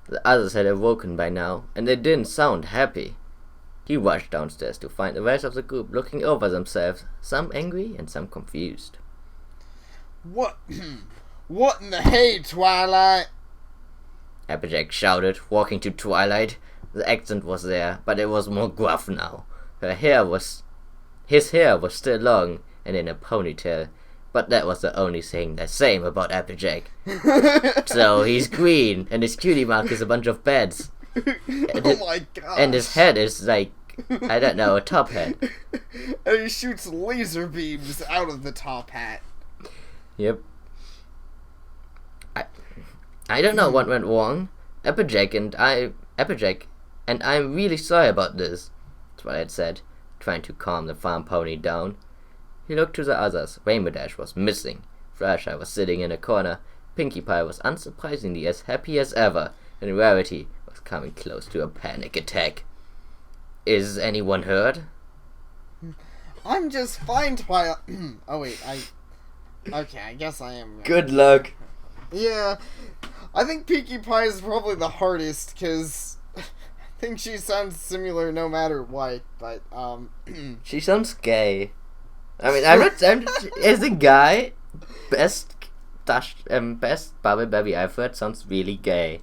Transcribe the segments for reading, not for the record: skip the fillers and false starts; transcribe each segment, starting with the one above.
The others had awoken by now, and they didn't sound happy. He rushed downstairs to find the rest of the group looking over themselves, some angry and some confused. What? What in the hay, Twilight? Applejack shouted, walking to Twilight. The accent was there, but it was more gruff now. His hair was still long and in a ponytail, but that was the only thing the same about Applejack. So he's green, and his cutie mark is a bunch of beds. Oh my god! And his head is like, I don't know, a top hat. And he shoots laser beams out of the top hat. Yep. I don't know what went wrong. Applejack, and I'm really sorry about this, Twilight said, trying to calm the farm pony down. He looked to the others. Rainbow Dash was missing. Fluttershy was sitting in a corner. Pinkie Pie was unsurprisingly as happy as ever, and Rarity was coming close to a panic attack. Is anyone hurt? I'm just fine, Twilight. Oh wait, Okay, I guess I am. Good luck. Yeah, I think Pinkie Pie is probably the hardest, because I think she sounds similar no matter what, but, She sounds gay. I mean, as a guy, best Bubble Baby I've heard sounds really gay.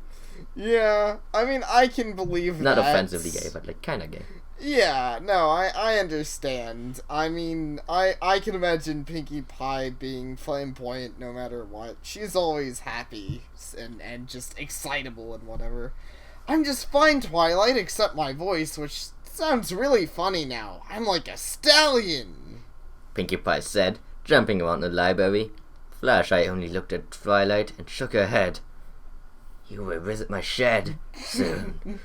Yeah, I mean, I can believe Not that. Not offensively gay, but, like, kinda gay. Yeah, no, I understand. I mean, I can imagine Pinkie Pie being flamboyant no matter what. She's always happy and just excitable and whatever. I'm just fine, Twilight, except my voice, which sounds really funny now. I'm like a stallion. Pinkie Pie said, jumping around the library. Fluttershy only looked at Twilight and shook her head. You will visit my shed soon.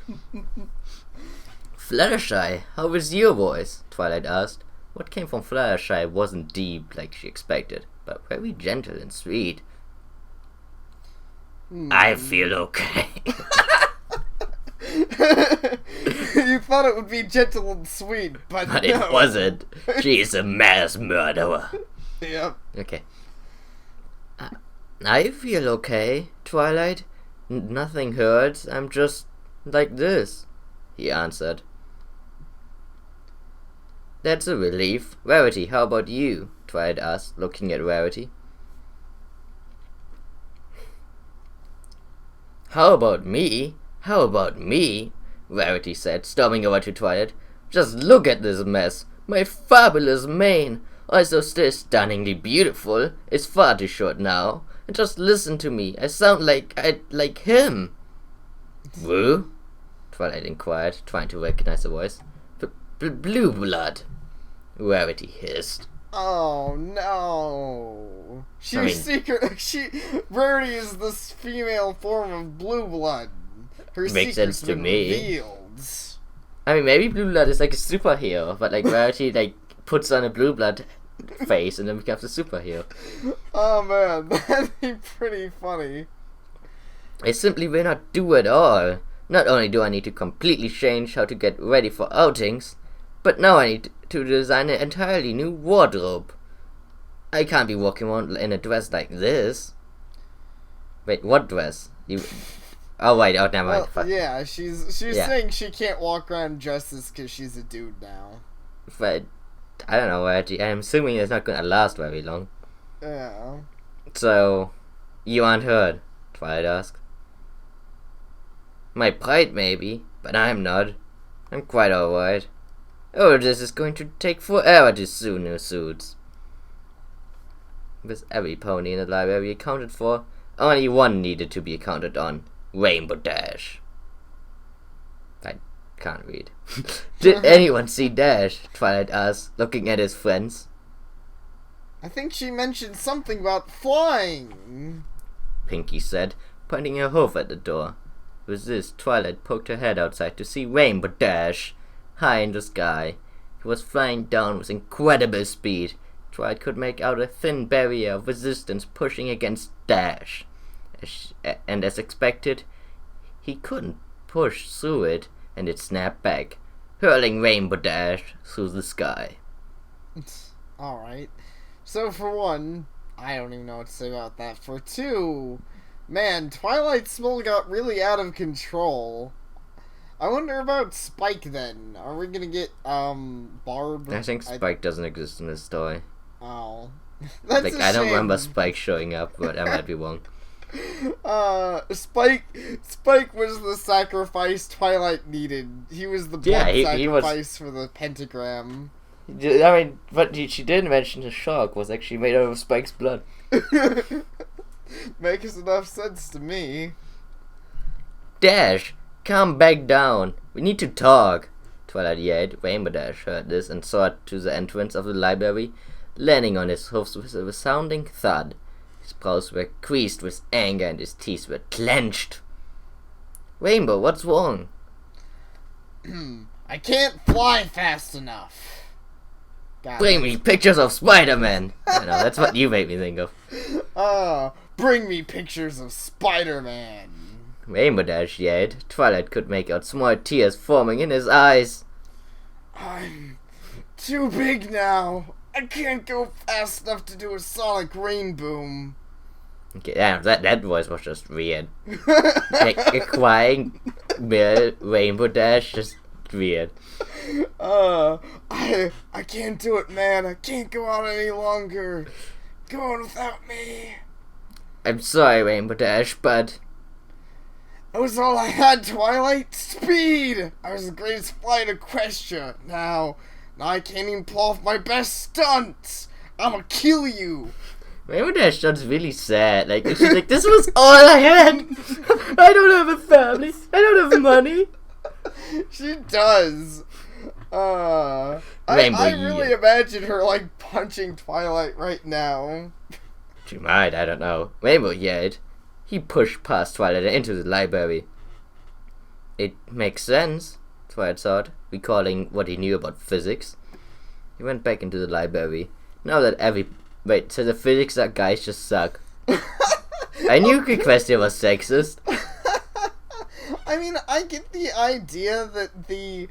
Fluttershy, how was your voice? Twilight asked. What came from Fluttershy wasn't deep like she expected, but very gentle and sweet. I feel okay. You thought it would be gentle and sweet, but no. It wasn't. She is a mass murderer. Yep. Okay. I feel okay, Twilight. Nothing hurts. I'm just like this, he answered. That's a relief. Rarity, how about you? Twilight asked, looking at Rarity. How about me? How about me? Rarity said, storming over to Twilight. Just look at this mess. My fabulous mane, also still stunningly beautiful, is far too short now. And just listen to me. I sound like him. Who? Twilight inquired, trying to recognize the voice. Blue blood. Rarity hissed. Oh no! Rarity is this female form of blue blood. Her makes sense to me. Revealed. I mean, maybe blue blood is like a superhero, but like Rarity like puts on a blue blood face and then becomes a superhero. Oh man, that'd be pretty funny. I simply will not do it all. Not only do I need to completely change how to get ready for outings, but now I need to design an entirely new wardrobe. I can't be walking around in a dress like this. Wait, what dress? Oh wait, oh never mind. Well, yeah, she's Yeah. saying she can't walk around dresses because she's a dude now. But I don't know, I'm assuming it's not gonna last very long. Yeah. So, you aren't hurt? Twilight asked. My pride maybe, but I'm not. I'm quite alright. Oh, this is going to take forever to sew new suits. With every pony in the library accounted for, only one needed to be accounted on. Rainbow Dash. I can't read. Did anyone see Dash? Twilight asked, looking at his friends. I think she mentioned something about flying. Pinkie said, pointing her hoof at the door. With this, Twilight poked her head outside to see Rainbow Dash. High in the sky. He was flying down with incredible speed. Twilight could make out a thin barrier of resistance pushing against Dash. And as expected, he couldn't push through it, and it snapped back, hurling Rainbow Dash through the sky. Alright. So for one, I don't even know what to say about that. For two, Man, Twilight smell got really out of control. I wonder about Spike then. Are we gonna get, Barb? I think Spike doesn't exist in this story. Oh. That's Like, a I don't shame. remember Spike showing up, but I might be wrong. Spike was the sacrifice Twilight needed. He was the blood he was... sacrifice for the pentagram. I mean, what she didn't mention the shark was actually made out of Spike's blood. Makes enough sense to me. Dash, calm back down. We need to talk. Twilight yelled. Rainbow Dash heard this and soared to the entrance of the library, landing on his hoofs with a resounding thud. His brows were creased with anger and his teeth were clenched. Rainbow, what's wrong? I can't fly fast enough. Bring me pictures of Spider-Man. I know, that's what you made me think of. Bring me pictures of Spider-Man. Rainbow Dash yelled. Twilight could make out small tears forming in his eyes. I'm too big now. I can't go fast enough to do a sonic rain boom. Okay, damn, that voice was just weird. Like, a crying male Rainbow Dash, just weird. I can't do it, man. I can't go out any longer. Go on without me. I'm sorry, Rainbow Dash, but... That was all I had, Twilight. Speed! I was the greatest flight Equestria. Now I can't even pull off my best stunts. I'ma kill you. Rainbow Dash sounds really sad. Like, she's like, this was all I had. I don't have a family. I don't have money. She does. I really imagine her, like, punching Twilight right now. She might, I don't know. Rainbow yelled. He pushed past Twilight and into the library. It makes sense, Twilight thought, recalling what he knew about physics. He went back into the library. Now that Wait, so the physics guys just suck. I knew Equestria was sexist. I mean, I get the idea that the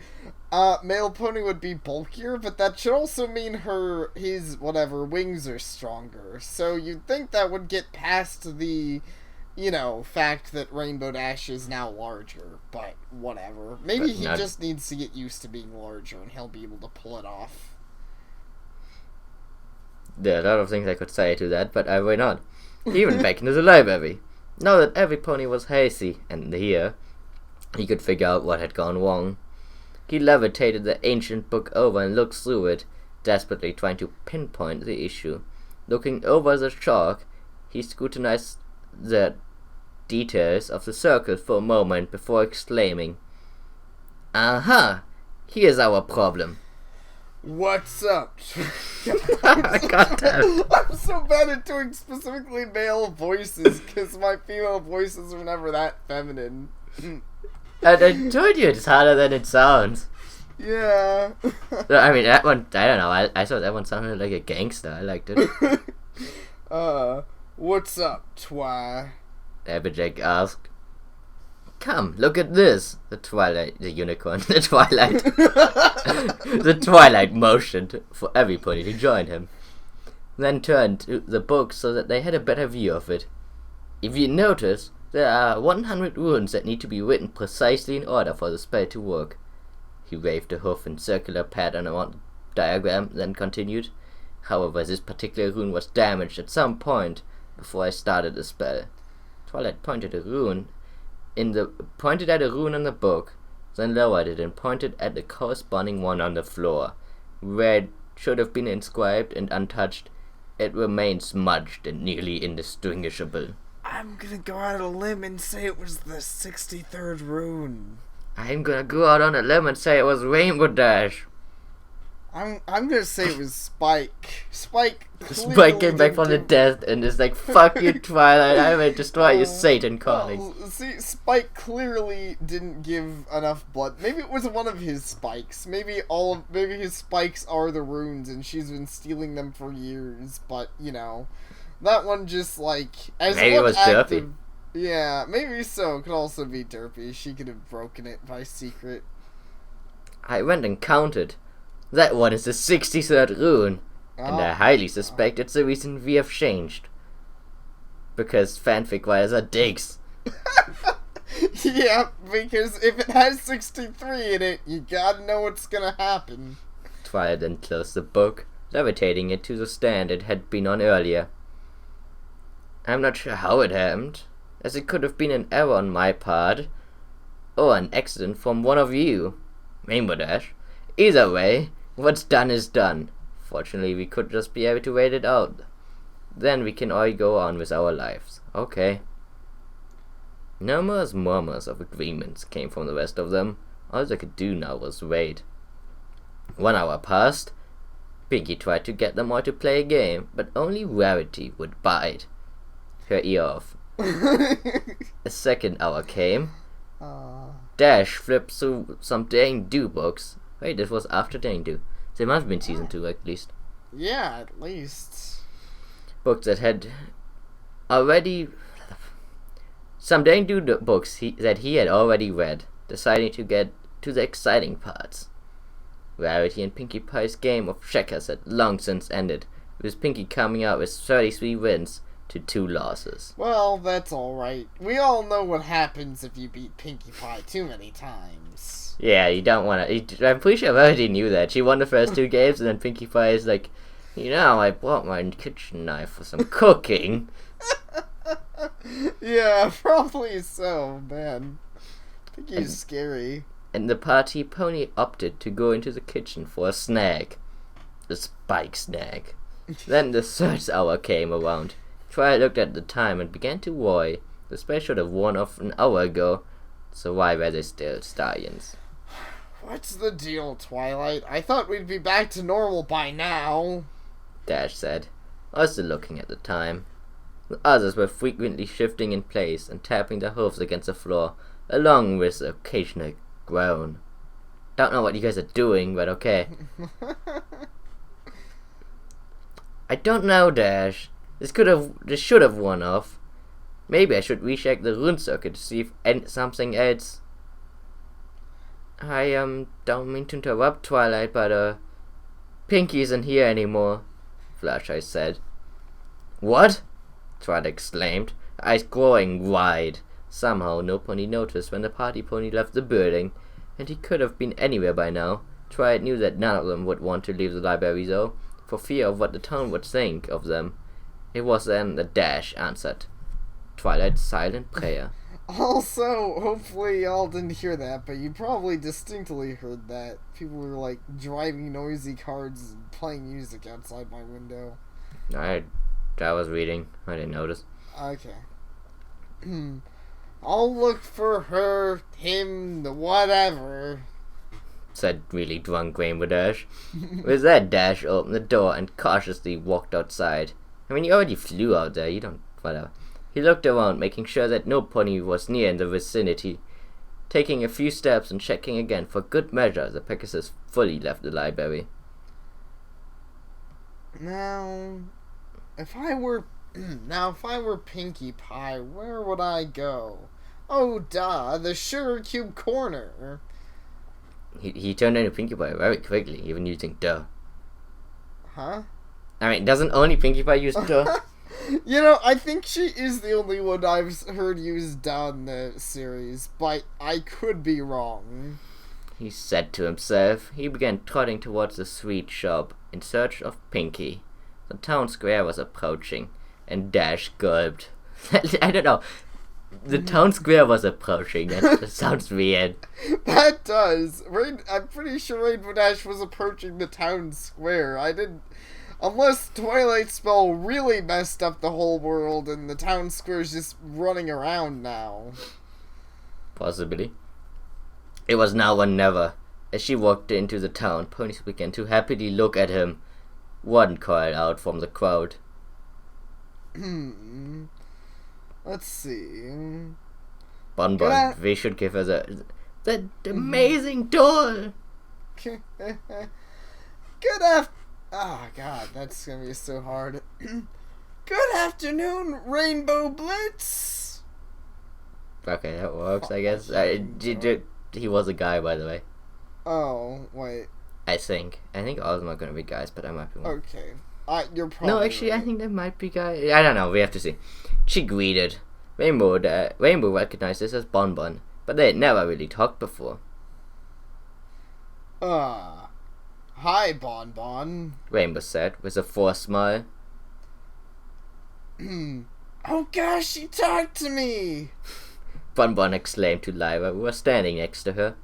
male pony would be bulkier, but that should also mean his wings are stronger. So you'd think that would get past the, fact that Rainbow Dash is now larger, but whatever. Maybe he just needs to get used to being larger and he'll be able to pull it off. There are a lot of things I could say to that, but I will not. He went back into the library. Now that every pony was hazy and here, he could figure out what had gone wrong. He levitated the ancient book over and looked through it, desperately trying to pinpoint the issue. Looking over the chalk, he scrutinized the details of the circle for a moment before exclaiming, "Aha! Here's our problem." What's up? God damn. I'm so bad at doing specifically male voices because my female voices are never that feminine. I told you it's harder than it sounds. Yeah. I mean, that one, I don't know. I thought that one sounded like a gangster. I liked it. What's up, Twi? Applejack asked. Come, look at this. The Twilight motioned for everybody to join him. Then turned to the book so that they had a better view of it. If you notice, there are 100 runes that need to be written precisely in order for the spell to work. He waved a hoof in circular pattern around the diagram, then continued. However, this particular rune was damaged at some point before I started the spell. Twilight pointed at a rune in the book, then lowered it and pointed at the corresponding one on the floor. Where it should have been inscribed and untouched, it remained smudged and nearly indistinguishable. I'm gonna go out on a limb and say it was the 63rd rune. I'm gonna go out on a limb and say it was Rainbow Dash. I'm gonna say it was Spike. Spike came back from the dead and is like, "Fuck you, Twilight! I will destroy you, Satan calling." Well, see, Spike clearly didn't give enough blood. Maybe it was one of his spikes. Maybe his spikes are the runes, and she's been stealing them for years. But that one just maybe it was Derpy. Yeah, maybe so. It could also be Derpy. She could have broken it by secret. I went and counted. That one is the 63rd rune, and I highly suspect it's the reason we have changed. Because fanfic writers are dicks. Yeah, because if it has 63 in it, you gotta know what's gonna happen. Twilight then closed the book, levitating it to the stand it had been on earlier. I'm not sure how it happened, as it could have been an error on my part, or an accident from one of you. Rainbow Dash. Either way, what's done is done. Fortunately, we could just be able to wait it out. Then we can all go on with our lives. Okay. Numerous murmurs of agreements came from the rest of them. All they could do now was wait. 1 hour passed. Pinkie tried to get them all to play a game, but only Rarity would bite her ear off. A second hour came. Dash flipped through some Dang-Do books. Wait, this was after Dang-Do. They must have been season 2 at least. Yeah, at least. Books that had already... Some Dang-Do books that he had already read, deciding to get to the exciting parts. Rarity and Pinkie Pie's game of checkers had long since ended, with Pinkie coming out with 33 wins to 2 losses. Well, that's alright. We all know what happens if you beat Pinkie Pie too many times. Yeah, you don't want to... I'm pretty sure Rarity knew that. She won the first 2 games, and then Pinkie Pie is like, I bought my kitchen knife for some cooking. Yeah, probably so, man. Pinkie's scary. And the party pony opted to go into the kitchen for a snack. A spike snack. Then the third hour came around. Twilight looked at the time and began to worry. The space should have worn off an hour ago, so why were they still stallions? What's the deal, Twilight? I thought we'd be back to normal by now. Dash said, also looking at the time. The others were frequently shifting in place and tapping their hooves against the floor, along with an occasional groan. Don't know what you guys are doing, but okay. I don't know, Dash. This should have worn off. Maybe I should recheck the rune circuit to see if something else. I don't mean to interrupt, Twilight, but Pinkie isn't here anymore. Flasheye said. What? Twilight exclaimed, eyes glowing wide. Somehow nobody noticed when the party pony left the building, and he could have been anywhere by now. Twilight knew that none of them would want to leave the library though, for fear of what the town would think of them. It was then that Dash answered Twilight's silent prayer. Also, hopefully y'all didn't hear that, but you probably distinctly heard that. People were like driving noisy cars and playing music outside my window. I was reading. I didn't notice. Okay. I'll look for her, him, the whatever, said really drunk Rainbow Dash. With that, Dash opened the door and cautiously walked outside. I mean, you already flew out there, you don't... whatever. He looked around, making sure that no pony was near in the vicinity. Taking a few steps and checking again for good measure, the Pegasus fully left the library. Now, if I were Pinkie Pie, where would I go? Oh, duh, the Sugar Cube Corner. He turned into Pinkie Pie very quickly, even using duh. Huh? I mean, doesn't only Pinkie Pie use duh? I think she is the only one I've heard use duh in the series, but I could be wrong. He said to himself. He began trotting towards the sweet shop in search of Pinkie. The town square was approaching, and Dash gulped. I don't know. The town square was approaching. That sounds weird. That does. I'm pretty sure Rainbow Dash was approaching the town square. Unless Twilight Spell really messed up the whole world and the town square is just running around now. Possibly. It was now or never. As she walked into the town, ponies began to happily look at him. One called out from the crowd. Let's see. Bon, we should give her the amazing doll. Good Oh god, that's gonna be so hard. Good afternoon, Rainbow Blitz. Okay, that works, I guess. He was a guy, by the way. Oh, wait. I think all of them are gonna be guys, but I might be wrong. Okay. You're probably No, actually, right. I think there might be guy. I don't know. We have to see. She greeted. Rainbow recognized this as Bonbon, but they had never really talked before. Hi, Bon Bon. Rainbow said with a forced smile. Oh gosh, she talked to me! Bonbon exclaimed to Lyra, who was standing next to her.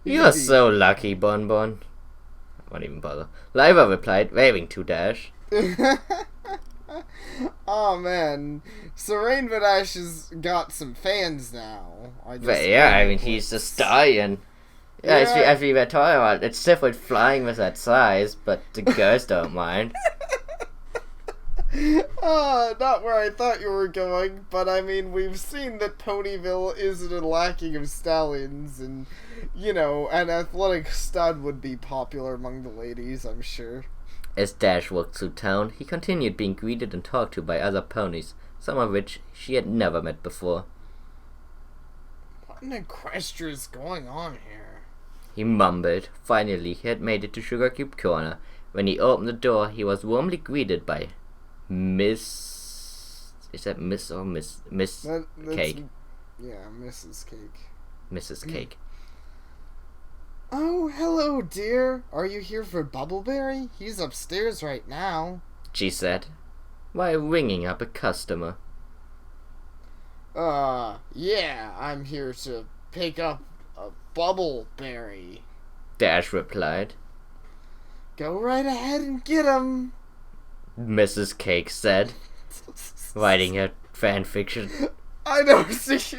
You're so lucky, Bonbon. I won't even bother. Lyra replied, waving to Dash. Oh man, so Rainbow Dash has got some fans now. But yeah, I mean, he's a stallion. Yeah, as we were talking about, it's different flying with that size, but the girls don't mind. Not where I thought you were going, but I mean, we've seen that Ponyville isn't a lacking of stallions, and, you know, an athletic stud would be popular among the ladies, I'm sure. As Dash walked through town, he continued being greeted and talked to by other ponies, some of which she had never met before. What in Equestria is going on here? He mumbled. Finally, he had made it to Sugar Cube Corner. When he opened the door, he was warmly greeted by Miss... Is that Miss or Miss? Miss Cake. Yeah, Mrs. Cake. Mrs. Cake. Oh, hello, dear. Are you here for Bubbleberry? He's upstairs right now, she said, while ringing up a customer. Yeah, I'm here to pick up a Bubbleberry, Dash replied. Go right ahead and get him, Mrs. Cake said, writing her fanfiction. I know, see,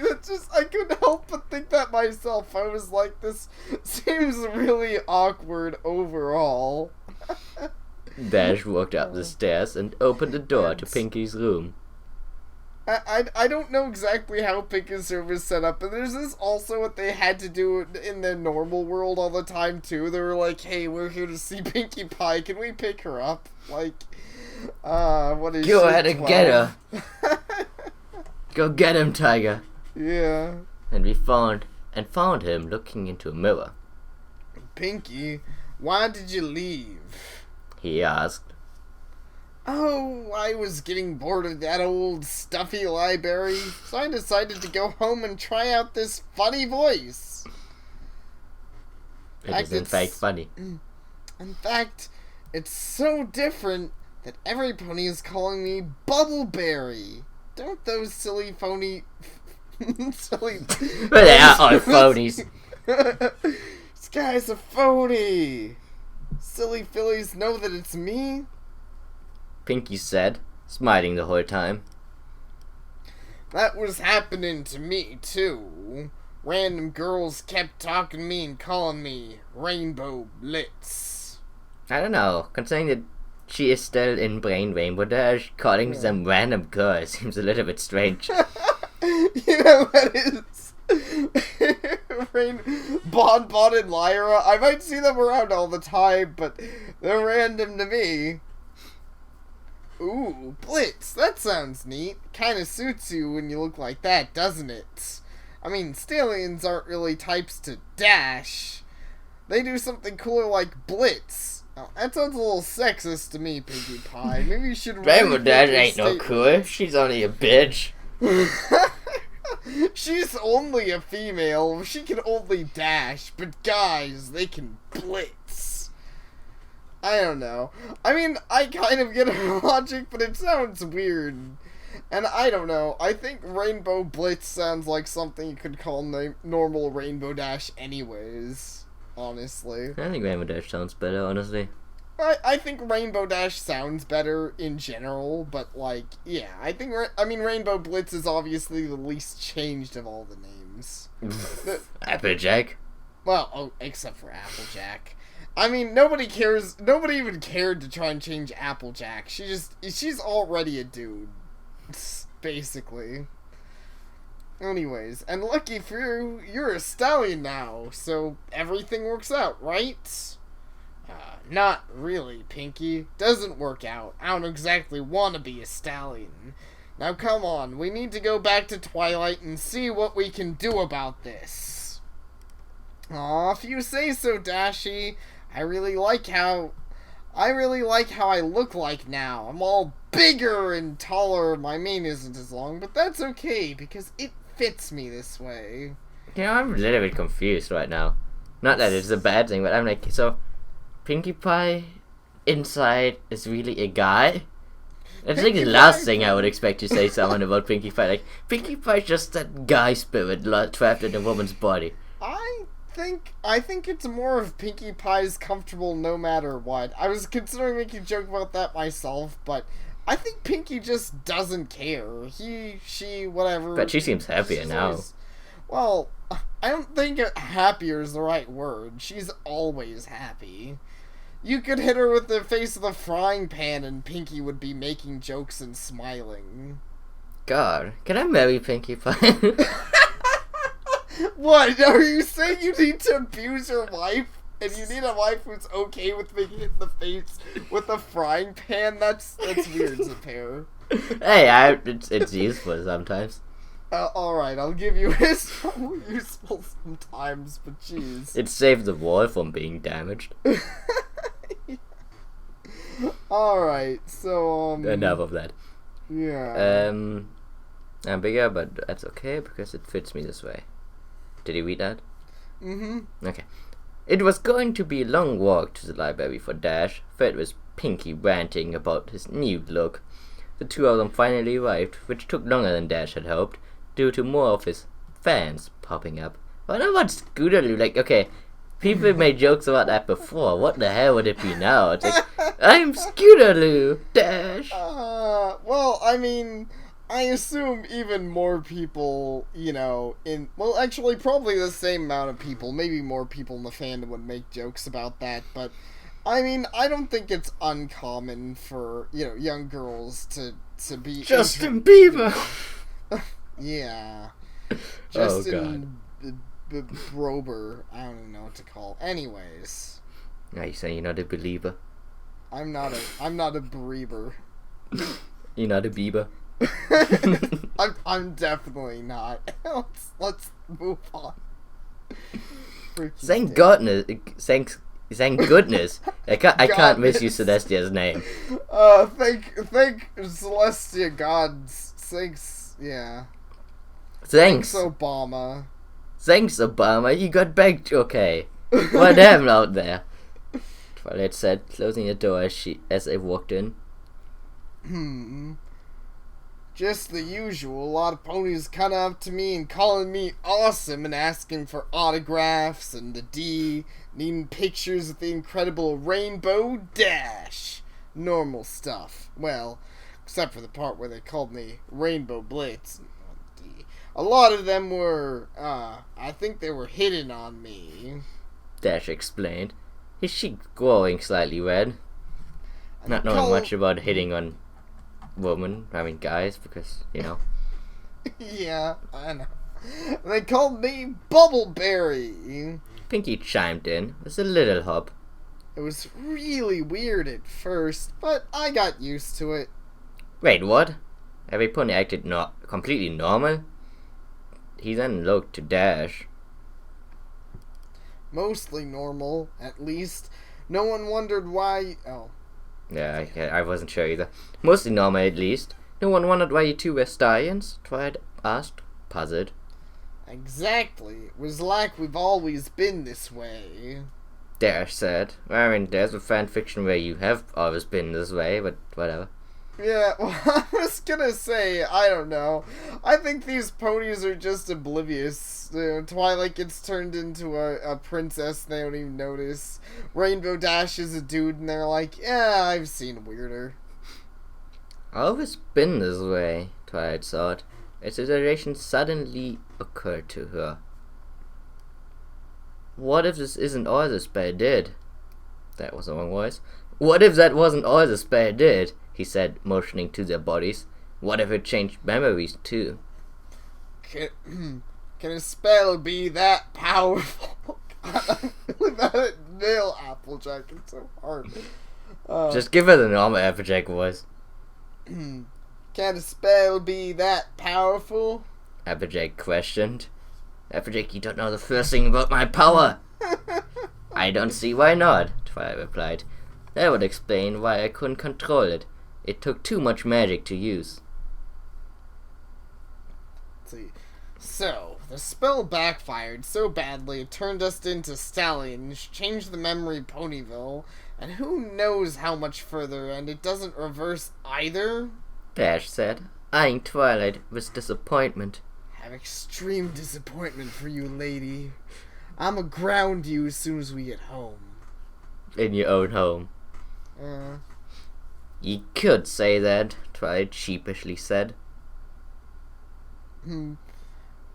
I couldn't help but think that myself. I was like, this seems really awkward overall. Dash walked up the stairs and opened the door to Pinky's room. I don't know exactly how Pinky's room is set up, but there's this also what they had to do in their normal world all the time, too. They were like, hey, we're here to see Pinkie Pie, can we pick her up? Like, what is she, Go ahead and 12? get her. Go get him, Tiger. Yeah. And we found him looking into a mirror. Pinky, why did you leave? He asked. Oh, I was getting bored of that old stuffy library, so I decided to go home and try out this funny voice. It is in fact funny. In fact, it's so different that every pony is calling me Bubbleberry. Don't those silly phony... silly... But they are all phonies. This guy's a phony. Silly fillies know that it's me. Pinky said, smiling the whole time. That was happening to me, too. Random girls kept talking to me and calling me Rainbow Blitz. I don't know, considering that she is still in Brain Rainbow Dash, calling some random girl seems a little bit strange. You know what is? Bon and Lyra, I might see them around all the time, but they're random to me. Ooh, Blitz, that sounds neat. Kinda suits you when you look like that, doesn't it? I mean, stallions aren't really types to dash. They do something cooler like Blitz. Oh, that sounds a little sexist to me, Pinkie Pie. Maybe you should... Rainbow Dash ain't no cool. She's only a bitch. She's only a female. She can only dash. But guys, they can blitz. I don't know. I mean, I kind of get her logic, but it sounds weird. And I don't know. I think Rainbow Blitz sounds like something you could call normal Rainbow Dash anyways. Honestly. I think Rainbow Dash sounds better, honestly. I think Rainbow Dash sounds better in general, but, like, yeah. I mean, Rainbow Blitz is obviously the least changed of all the names. Applejack? Well, except for Applejack. I mean, nobody cares. Nobody even cared to try and change Applejack. She's already a dude. Basically. Anyways, and lucky for you, you're a stallion now, so everything works out, right? Not really, Pinky. Doesn't work out. I don't exactly want to be a stallion. Now come on, we need to go back to Twilight and see what we can do about this. Aw, if you say so, Dashi. I really like how I really like how I look like now. I'm all bigger and taller. My mane isn't as long, but that's okay because it fits me this way. You know, I'm a little bit confused right now. Not that it's a bad thing, but I'm like, so Pinkie Pie inside is really a guy? That's like the last thing I would expect to say someone about Pinkie Pie. Like, Pinkie Pie's just that guy spirit trapped in a woman's body. I think it's more of Pinkie Pie's comfortable no matter what. I was considering making a joke about that myself, but I think Pinkie just doesn't care. He, she, whatever. But she seems happier now. Always, well, I don't think happier is the right word. She's always happy. You could hit her with the face of the frying pan and Pinkie would be making jokes and smiling. God, can I marry Pinkie Pie? What? Are you saying you need to abuse your wife? And you need a wife who's okay with being hit in the face with a frying pan? That's weird, Sapare. Hey, it's useful sometimes. Alright, I'll give you it's useful sometimes, but jeez. It saved the wall from being damaged. Alright, so, Enough of that. Yeah. I'm bigger, but that's okay because it fits me this way. Did you read that? Mm-hmm. Okay. It was going to be a long walk to the library for Dash, fed with Pinkie ranting about his new look. The two of them finally arrived, which took longer than Dash had hoped, due to more of his fans popping up. I wonder what Scootaloo, like, okay, people made jokes about that before. What the hell would it be now? It's like, I'm Scootaloo, Dash. Well, I mean, I assume even more people, you know, well, actually, probably the same amount of people, maybe more people in the fandom would make jokes about that, but, I mean, I don't think it's uncommon for, you know, young girls to be... Justin Bieber! Yeah. Justin Brober. I don't even know what to call. Anyways. Are you saying you're not a believer? I'm not a Breber. You're not a Bieber? I'm definitely not. Let's move on. Thank goodness. Thank goodness. I can't miss you Celestia's name. Thank Celestia gods. Thanks, yeah. Thanks Obama. Thanks, Obama. You got back okay. What happened out there? Twilight said, closing the door as they walked in. Just the usual. A lot of ponies coming up to me and calling me awesome and asking for autographs and the D needing pictures of the incredible Rainbow Dash. Normal stuff. Well, except for the part where they called me Rainbow Blitz. A lot of them were, I think they were hitting on me. Dash explained, his cheek glowing slightly red. Not knowing much about hitting on guys, because, you know. Yeah, I know. They called me Bubbleberry. Pinkie chimed in with a little hop. It was really weird at first, but I got used to it. Wait, what? Every pony acted completely normal? He then looked to Dash. Mostly normal, at least. No one wondered why... Oh. Yeah, I wasn't sure either. Mostly normal, at least. No one wondered why you two were stallions? Twilight asked, puzzled. Exactly. It was like we've always been this way. Dash said. I mean, there's a fan fiction where you have always been this way, but whatever. Yeah, well, I was gonna say, I don't know. I think these ponies are just oblivious. Twilight gets turned into a princess, they don't even notice. Rainbow Dash is a dude, and they're like, yeah, I've seen weirder. Always been this way, Twilight thought. A situation suddenly occurred to her. What if this isn't all the spell did? That was the wrong voice. What if that wasn't all the spell did? He said, motioning to their bodies. What if it changed memories, too? Can a spell be that powerful? I'm really bad at nail Applejack. It's so hard. Just give her the normal Applejack voice. Can a spell be that powerful? Applejack questioned. Applejack, you don't know the first thing about my power. I don't see why not, Twilight replied. That would explain why I couldn't control it. It took too much magic to use. Let's see. So, the spell backfired so badly it turned us into stallions, changed the memory Ponyville, and who knows how much further, and it doesn't reverse either? Dash said, eyeing Twilight with disappointment. Have extreme disappointment for you, lady. I'ma ground you as soon as we get home. In your own home. You could say that, Twilight sheepishly said.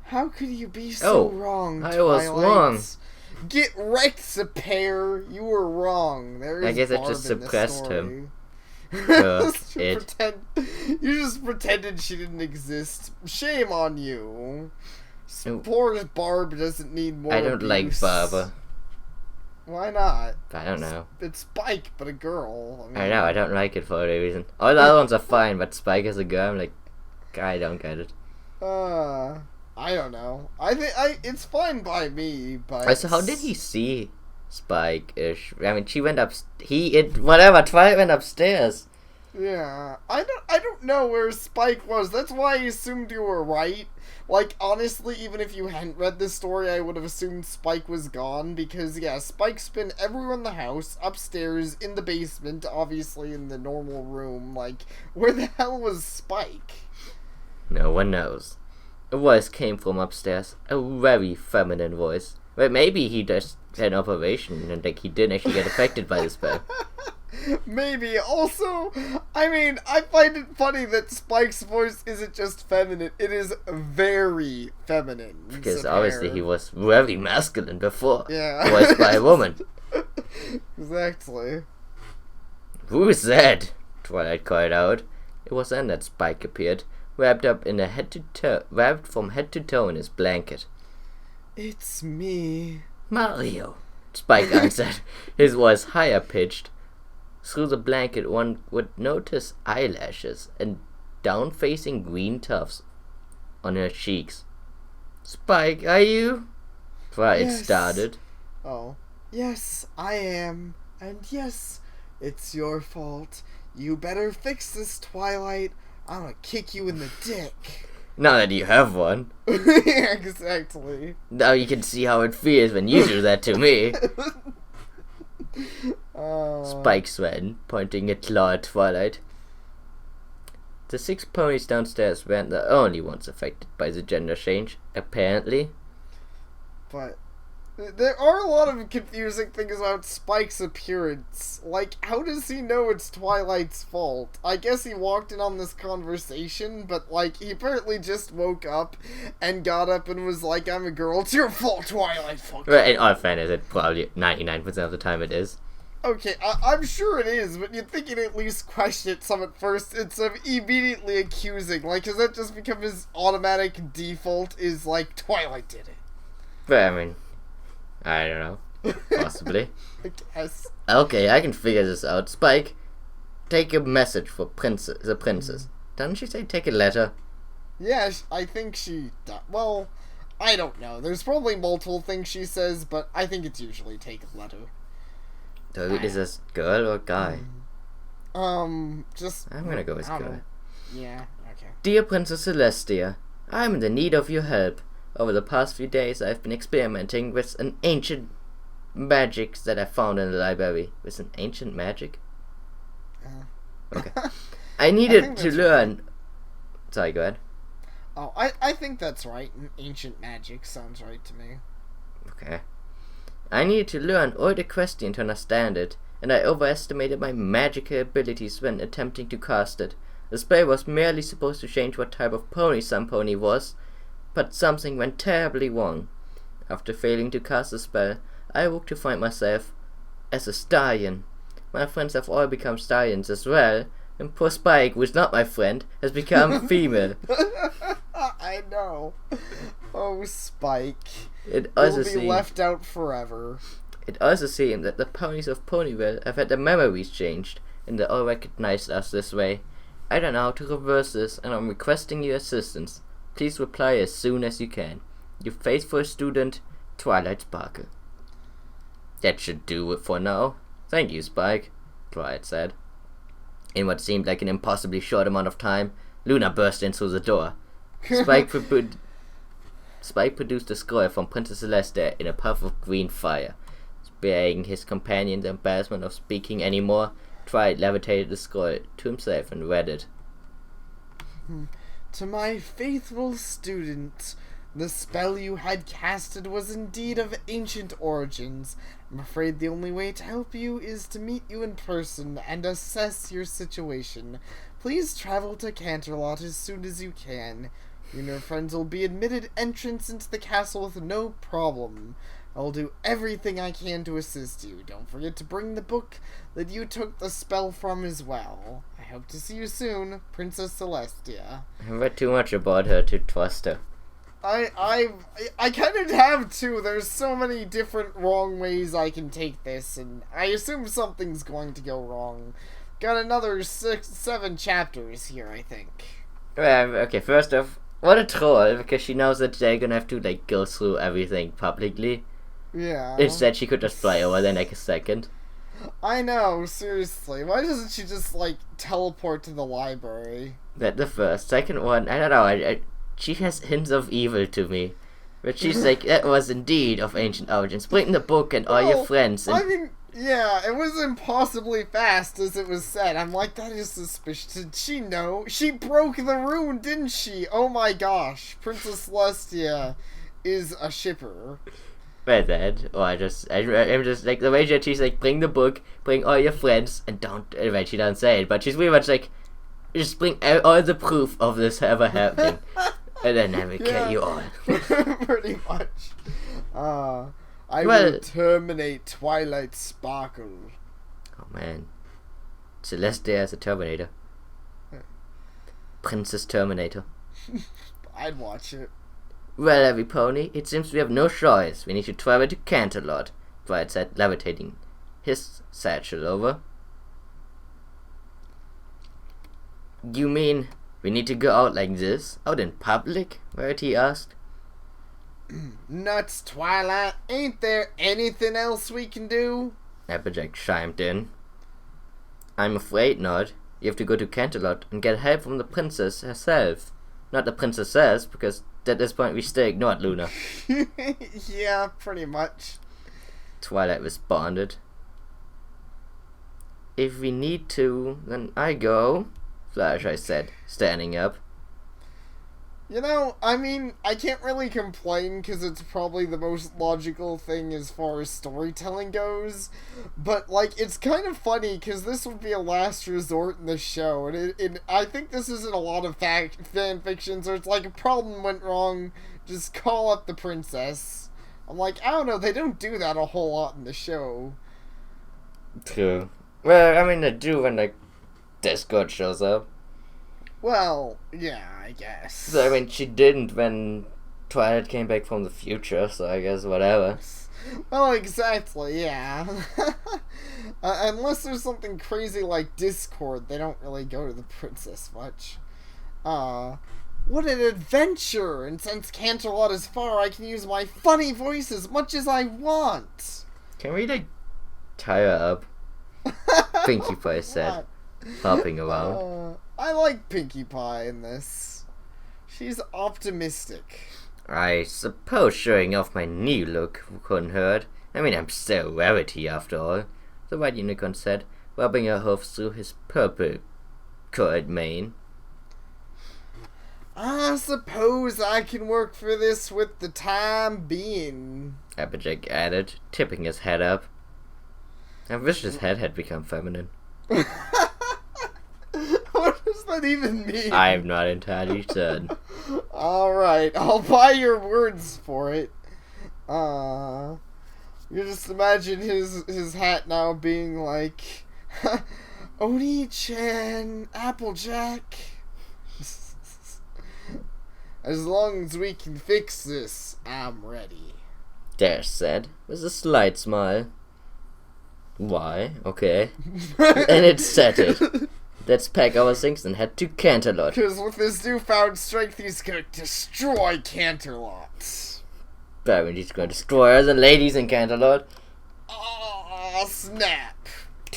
How could you be so wrong, Twilight? I was wrong. Get wrecked, Sapare. You were wrong. I guess Barb I just suppressed him. You just pretended she didn't exist. Shame on you. Poor Barb doesn't need more I don't like Barb. Why not? I don't know. It's Spike, but a girl. I know, I don't like it for a reason. All the other ones are fine, but Spike as a girl, I'm like, I don't get it. I don't know. I think it's fine by me, but So how did he see Spike-ish? I mean, she went up. Whatever. Twilight went upstairs. Yeah, I don't know where Spike was. That's why I assumed you were right. Like, honestly, even if you hadn't read this story, I would have assumed Spike was gone, because, yeah, Spike's been everywhere in the house, upstairs, in the basement, obviously in the normal room. Like, where the hell was Spike? No one knows. A voice came from upstairs, a very feminine voice. Well, maybe he just had an operation and like he didn't actually get affected by the spell. Maybe. Also, I mean, I find it funny that Spike's voice isn't just feminine, it is very feminine. Because obviously he was very masculine before. Yeah. Voiced by a woman. Exactly. Who's that? Twilight cried out. It was then that Spike appeared, wrapped from head to toe in his blanket. It's me. Mario, Spike answered, his voice higher pitched. Through the blanket one would notice eyelashes and down-facing green tufts on her cheeks. Spike, are you? Twilight started. Oh. Yes, I am. And yes, it's your fault. You better fix this, Twilight. I'm gonna kick you in the dick. Now that you have one. Yeah, exactly. Now you can see how it feels when you do that to me. Spike sweated, pointing a claw at Twilight. The 6 ponies downstairs weren't the only ones affected by the gender change, apparently. But there are a lot of confusing things about Spike's appearance. Like, how does he know it's Twilight's fault? I guess he walked in on this conversation, but, like, he apparently just woke up and got up and was like, I'm a girl, it's your fault, Twilight, fuck you. Well, in all fairness, it probably 99% of the time it is. Okay, I'm sure it is, but you'd think he'd at least question it some at first instead of immediately accusing. Like, has that just become his automatic default, is like, Twilight did it? But, I mean, I don't know. Possibly. I guess. Okay, I can figure this out. Spike, take a message for the princess. Doesn't she say take a letter? Yeah, I think she does. Well, I don't know. There's probably multiple things she says, but I think it's usually take a letter. So is this girl or guy? Just... I'm gonna go with girl. Yeah, okay. Dear Princess Celestia, I'm in the need of your help. Over the past few days, I've been experimenting with an ancient magic that I found in the library. With an ancient magic? Okay. I needed to learn... Right. Sorry, go ahead. Oh, I think that's right. Ancient magic sounds right to me. Okay. I needed to learn all the questions to understand it, and I overestimated my magical abilities when attempting to cast it. The spell was merely supposed to change what type of pony some pony was, but something went terribly wrong. After failing to cast the spell, I awoke to find myself as a stallion. My friends have all become stallions as well, and poor Spike, who is not my friend, has become female. I know. Oh, Spike. It also will be left out forever. It also seems that the ponies of Ponyville have had their memories changed, and they all recognized us this way. I don't know how to reverse this, and I'm requesting your assistance. Please reply as soon as you can. Your faithful student, Twilight Sparkle. That should do it for now. Thank you, Spike. Twilight said. In what seemed like an impossibly short amount of time, Luna burst in through the door. Spike produced a scroll from Princess Celestia in a puff of green fire. Sparing his companion the embarrassment of speaking anymore, Twilight levitated the scroll to himself and read it. To my faithful student, the spell you had casted was indeed of ancient origins. I'm afraid the only way to help you is to meet you in person and assess your situation. Please travel to Canterlot as soon as you can. You and your friends will be admitted entrance into the castle with no problem. I'll do everything I can to assist you. Don't forget to bring the book that you took the spell from as well. I hope to see you soon, Princess Celestia. I read too much about her to trust her. I kind of have to. There's so many different wrong ways I can take this, and I assume something's going to go wrong. Got another 7 chapters here, I think. Well, okay, first off, what a troll, because she knows that they're gonna have to, like, go through everything publicly. Yeah. Instead, she could just fly over there in, like, a second. I know, seriously. Why doesn't she just, like, teleport to the library? That's the first. Second one, I don't know, she has hints of evil to me. But she's like, that was indeed of ancient origins. Bring the book and all your friends. And I mean, yeah, it was impossibly fast, as it was said. I'm like, that is suspicious. Did she know? She broke the rune, didn't she? Oh my gosh. Princess Celestia is a shipper. Well then, or I'm just like, the way that she's like, bring the book, bring all your friends, and don't, well, she doesn't say it, but she's pretty much like, just bring all the proof of this ever happening. And then I will kill you all. Pretty much. I will terminate Twilight Sparkle. Oh man. Celestia as a Terminator. Princess Terminator. I'd watch it. Well, every pony, it seems we have no choice. We need to travel to Canterlot, Twilight said, levitating his satchel over. You mean we need to go out like this? Out in public? Verity asked. Nuts, Twilight. Ain't there anything else we can do? Applejack chimed in. I'm afraid not. You have to go to Canterlot and get help from the princess herself. Not the princesses, because at this point we still ignored Luna. Yeah, pretty much. Twilight responded. If we need to, then I go, Fluttershy said, standing up. You know, I mean, I can't really complain because it's probably the most logical thing as far as storytelling goes. But, like, it's kind of funny because this would be a last resort in the show. And I think this isn't a lot of fan fiction, so it's like a problem went wrong, just call up the princess. I'm like, I don't know, they don't do that a whole lot in the show. True. Well, I mean, they do when, like, Discord shows up. Well, yeah, I guess. So, I mean, she didn't when Twilight came back from the future, so I guess whatever. Well, exactly, yeah. Unless there's something crazy like Discord, they don't really go to the princess much. What an adventure! And since Canterlot is far, I can use my funny voice as much as I want! Can we, like, tie her up? Pinkie Pie said, hopping around. I like Pinkie Pie in this. She's optimistic. I suppose showing off my new look couldn't hurt. I mean, I'm still Rarity after all, the White Unicorn said, rubbing her hooves through his purple-colored mane. I suppose I can work for this with the time being, Applejack added, tipping his head up. I wish his head had become feminine. What does that even mean? I'm not entirely certain. Alright, I'll buy your words for it. You just imagine his hat now being like, Oni-chan, Applejack. As long as we can fix this, I'm ready. Dash said, with a slight smile. Why? Okay. And it settled. Let's pack our things and head to Canterlot. Because with his newfound strength, he's gonna destroy Canterlot. Apparently he's going to destroy the ladies in Canterlot. Oh, snap.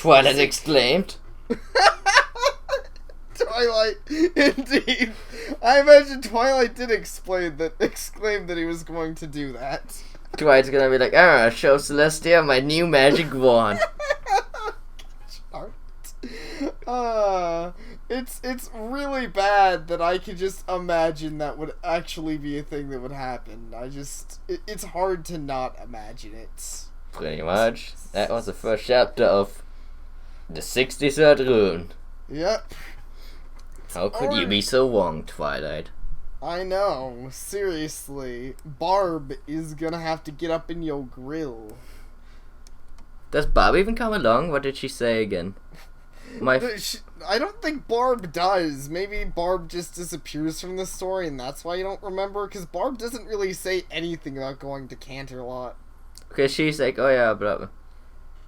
Twilight exclaimed. Twilight, indeed. I imagine Twilight did exclaim that he was going to do that. Twilight's gonna be like, show Celestia my new magic wand. It's really bad that I could just imagine that would actually be a thing that would happen. It's hard to not imagine it. Pretty much. That was the first chapter of the 63rd rune. Yep. How could you be so wrong, Twilight? I know, seriously. Barb is gonna have to get up in your grill. Does Barb even come along? What did she say again? I don't think Barb does. Maybe Barb just disappears from the story and that's why you don't remember, because Barb doesn't really say anything about going to Canterlot. Okay, she's like, oh yeah, blah.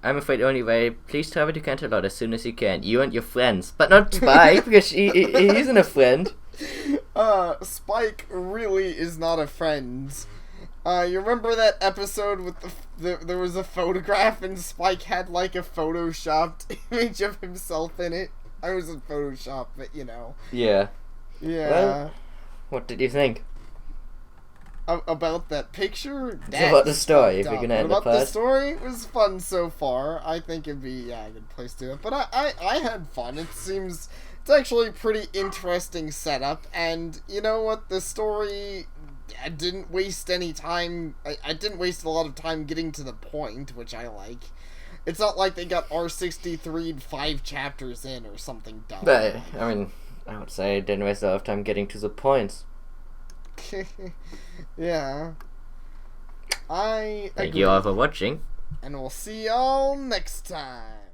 I'm afraid the only way, please travel to Canterlot as soon as you can. You and your friends. But not Spike, because he isn't a friend. Spike really is not a friend. You remember that episode with there was a photograph and Spike had like a photoshopped image of himself in it? I was in Photoshop, but you know. Yeah. Yeah. Well, what did you think? About that picture? It's about the story, if you're gonna end about the part. the story, it was fun so far. I think it'd be, a good place to do it. But I had fun. It's actually a pretty interesting setup, and you know what? The story, I didn't waste any time. I didn't waste a lot of time getting to the point, which I like. It's not like they got R63 5 chapters in or something dumb. But, I mean, I would say I didn't waste a lot of time getting to the points. Yeah. I agree. Thank you all for watching. And we'll see y'all next time.